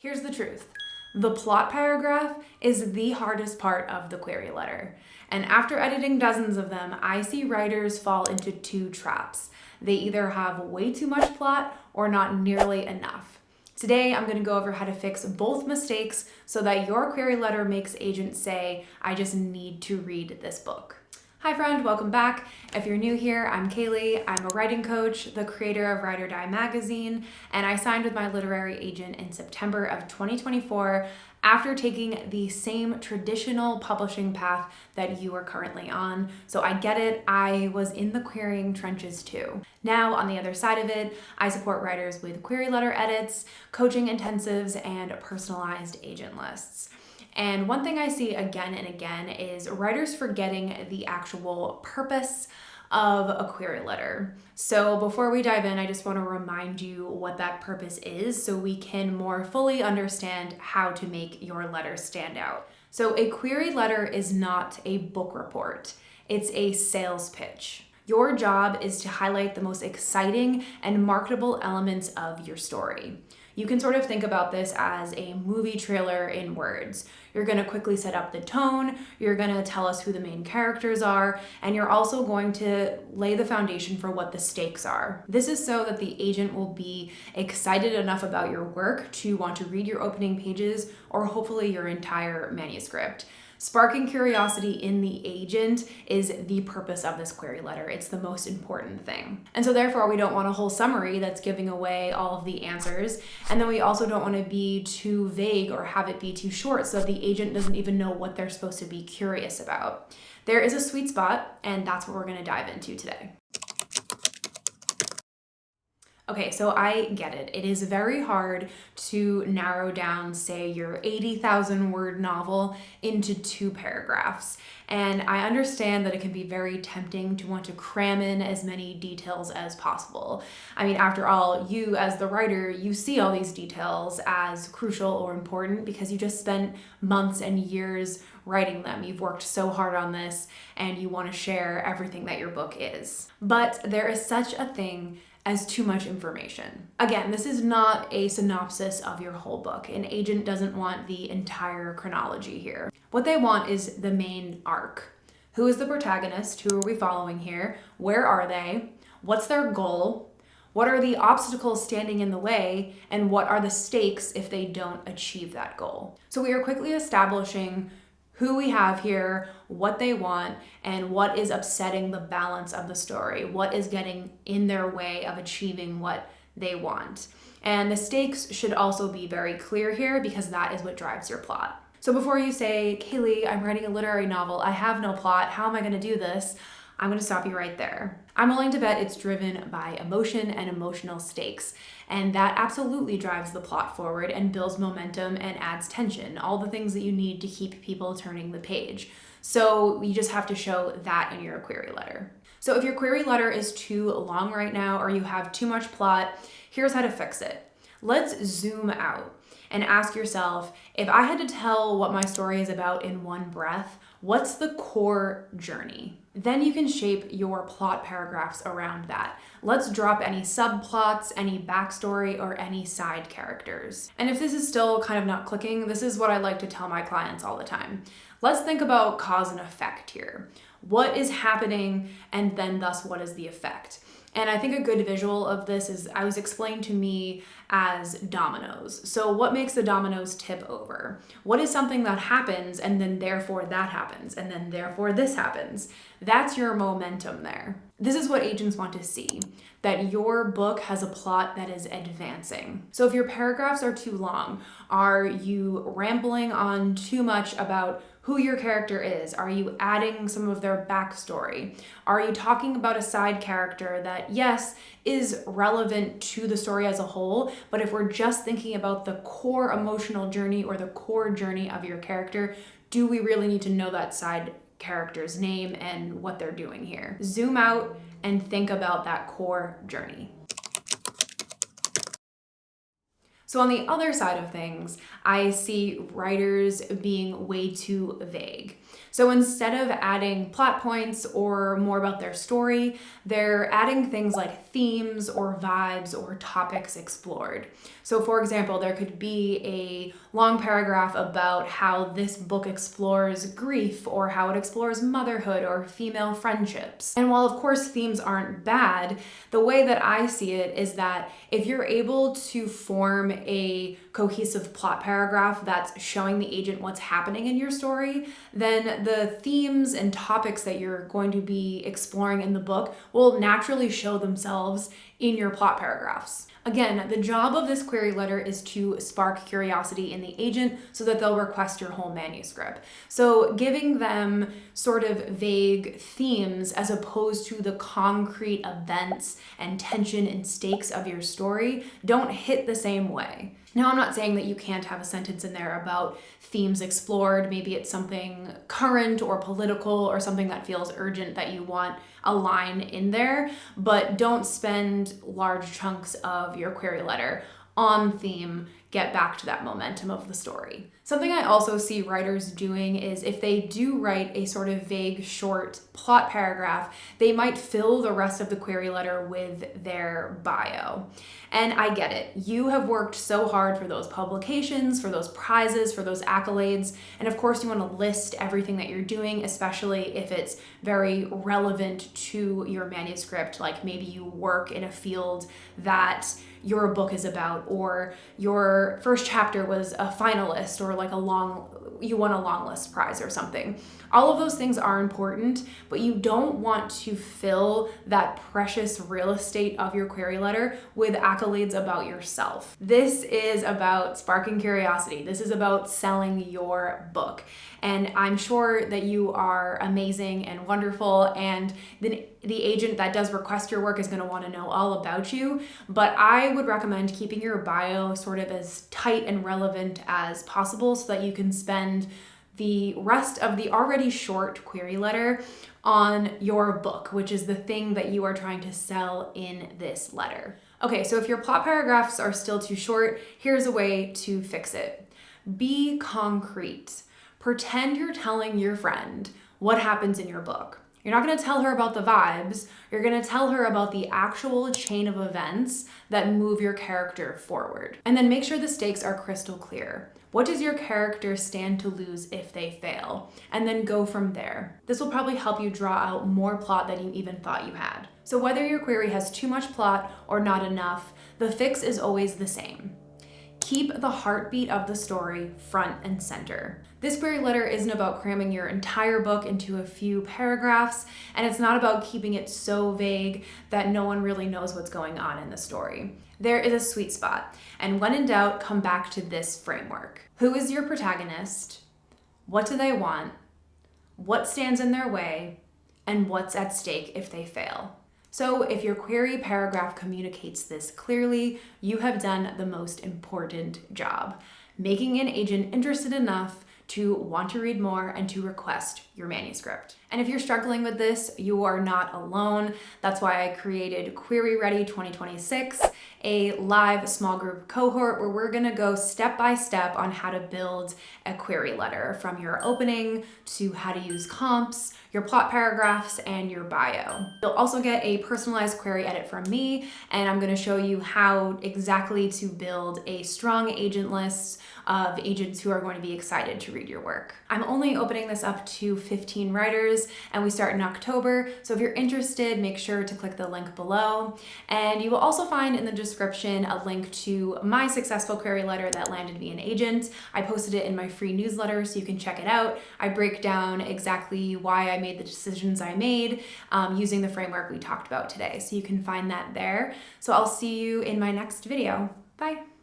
Here's the truth. The plot paragraph is the hardest part of the query letter. And after editing dozens of them, I see writers fall into two traps. They either have way too much plot or not nearly enough. Today, I'm going to go over how to fix both mistakes so that your query letter makes agents say, I just need to read this book. Hi friend, welcome back. If you're new here, I'm Kaylee. I'm a writing coach, the creator of Ride or Die magazine, and I signed with my literary agent in September of 2024 after taking the same traditional publishing path that you are currently on. So I get it, I was in the querying trenches too. Now, on the other side of it, I support writers with query letter edits, coaching intensives, and personalized agent lists. And one thing I see again and again is writers forgetting the actual purpose of a query letter. So before we dive in, I just want to remind you what that purpose is so we can more fully understand how to make your letter stand out. So a query letter is not a book report. It's a sales pitch. Your job is to highlight the most exciting and marketable elements of your story. You can sort of think about this as a movie trailer in words. You're going to quickly set up the tone, you're going to tell us who the main characters are, and you're also going to lay the foundation for what the stakes are. This is so that the agent will be excited enough about your work to want to read your opening pages or hopefully your entire manuscript. Sparking curiosity in the agent is the purpose of this query letter. It's the most important thing. And so therefore, we don't want a whole summary that's giving away all of the answers. And then we also don't want to be too vague or have it be too short so that the agent doesn't even know what they're supposed to be curious about. There is a sweet spot, and that's what we're going to dive into today. Okay, so I get it. It is very hard to narrow down, say, your 80,000 word novel into 2 paragraphs. And I understand that it can be very tempting to want to cram in as many details as possible. I mean, after all, you as the writer, you see all these details as crucial or important because you just spent months and years writing them. You've worked so hard on this and you want to share everything that your book is. But there is such a thing as too much information. Again, this is not a synopsis of your whole book. An agent doesn't want the entire chronology here. What they want is the main arc. Who is the protagonist? Who are we following here? Where are they? What's their goal? What are the obstacles standing in the way? And what are the stakes if they don't achieve that goal? So we are quickly establishing who we have here, what they want, and what is upsetting the balance of the story, what is getting in their way of achieving what they want. And the stakes should also be very clear here because that is what drives your plot. So before you say, Kaylee, I'm writing a literary novel, I have no plot, how am I gonna do this? I'm gonna stop you right there. I'm willing to bet it's driven by emotion and emotional stakes, and that absolutely drives the plot forward and builds momentum and adds tension, all the things that you need to keep people turning the page. So you just have to show that in your query letter. So if your query letter is too long right now or you have too much plot, here's how to fix it. Let's zoom out and ask yourself, if I had to tell what my story is about in one breath, what's the core journey? Then you can shape your plot paragraphs around that. Let's drop any subplots, any backstory, or any side characters. And if this is still kind of not clicking, this is what I like to tell my clients all the time. Let's think about cause and effect here. What is happening, and then thus what is the effect? And I think a good visual of this is I was explained to me as dominoes. So what makes the dominoes tip over? What is something that happens and then therefore that happens and then therefore this happens? That's your momentum there. This is what agents want to see, that your book has a plot that is advancing. So if your paragraphs are too long, are you rambling on too much about who your character is? Are you adding some of their backstory? Are you talking about a side character that, yes, is relevant to the story as a whole, but if we're just thinking about the core emotional journey or the core journey of your character, do we really need to know that side character's name and what they're doing here? Zoom out and think about that core journey. So on the other side of things, I see writers being way too vague. So instead of adding plot points or more about their story, they're adding things like themes or vibes or topics explored. So for example, there could be a long paragraph about how this book explores grief or how it explores motherhood or female friendships. And while of course themes aren't bad, the way that I see it is that if you're able to form a cohesive plot paragraph that's showing the agent what's happening in your story, then the themes and topics that you're going to be exploring in the book will naturally show themselves in your plot paragraphs. Again, the job of this query letter is to spark curiosity in the agent so that they'll request your whole manuscript. So giving them sort of vague themes as opposed to the concrete events and tension and stakes of your story don't hit the same way. Now, I'm not saying that you can't have a sentence in there about themes explored. Maybe it's something current or political or something that feels urgent that you want a line in there, but don't spend large chunks of your query letter on theme. Get back to that momentum of the story. Something I also see writers doing is if they do write a sort of vague, short plot paragraph, they might fill the rest of the query letter with their bio. And I get it. You have worked so hard for those publications, for those prizes, for those accolades. And of course, you want to list everything that you're doing, especially if it's very relevant to your manuscript. Like maybe you work in a field that your book is about, or your first chapter was a finalist, or like you won a long list prize or something. All of those things are important, but you don't want to fill that precious real estate of your query letter with accolades about yourself. This is about sparking curiosity. This is about selling your book. And I'm sure that you are amazing and wonderful, and the agent that does request your work is going to want to know all about you. But I would recommend keeping your bio sort of as tight and relevant as possible so that you can spend the rest of the already short query letter on your book, which is the thing that you are trying to sell in this letter. Okay, so if your plot paragraphs are still too short, here's a way to fix it. Be concrete. Pretend you're telling your friend what happens in your book. You're not going to tell her about the vibes. You're going to tell her about the actual chain of events that move your character forward. And then make sure the stakes are crystal clear. What does your character stand to lose if they fail? And then go from there. This will probably help you draw out more plot than you even thought you had. So whether your query has too much plot or not enough, the fix is always the same. Keep the heartbeat of the story front and center. This query letter isn't about cramming your entire book into a few paragraphs, and it's not about keeping it so vague that no one really knows what's going on in the story. There is a sweet spot, and when in doubt, come back to this framework. Who is your protagonist? What do they want? What stands in their way? And what's at stake if they fail? So if your query paragraph communicates this clearly, you have done the most important job, making an agent interested enough to want to read more and to request your manuscript. And if you're struggling with this, you are not alone. That's why I created Query Ready 2026, a live small group cohort where we're gonna go step by step on how to build a query letter, from your opening to how to use comps, your plot paragraphs, and your bio. You'll also get a personalized query edit from me, and I'm gonna show you how exactly to build a strong agent list of agents who are going to be excited to read your work. I'm only opening this up to 15 writers, and we start in October. So if you're interested, make sure to click the link below. And you will also find in the description a link to my successful query letter that landed me an agent. I posted it in my free newsletter, so you can check it out. I break down exactly why I made the decisions I made using the framework we talked about today. So you can find that there. So I'll see you in my next video. Bye.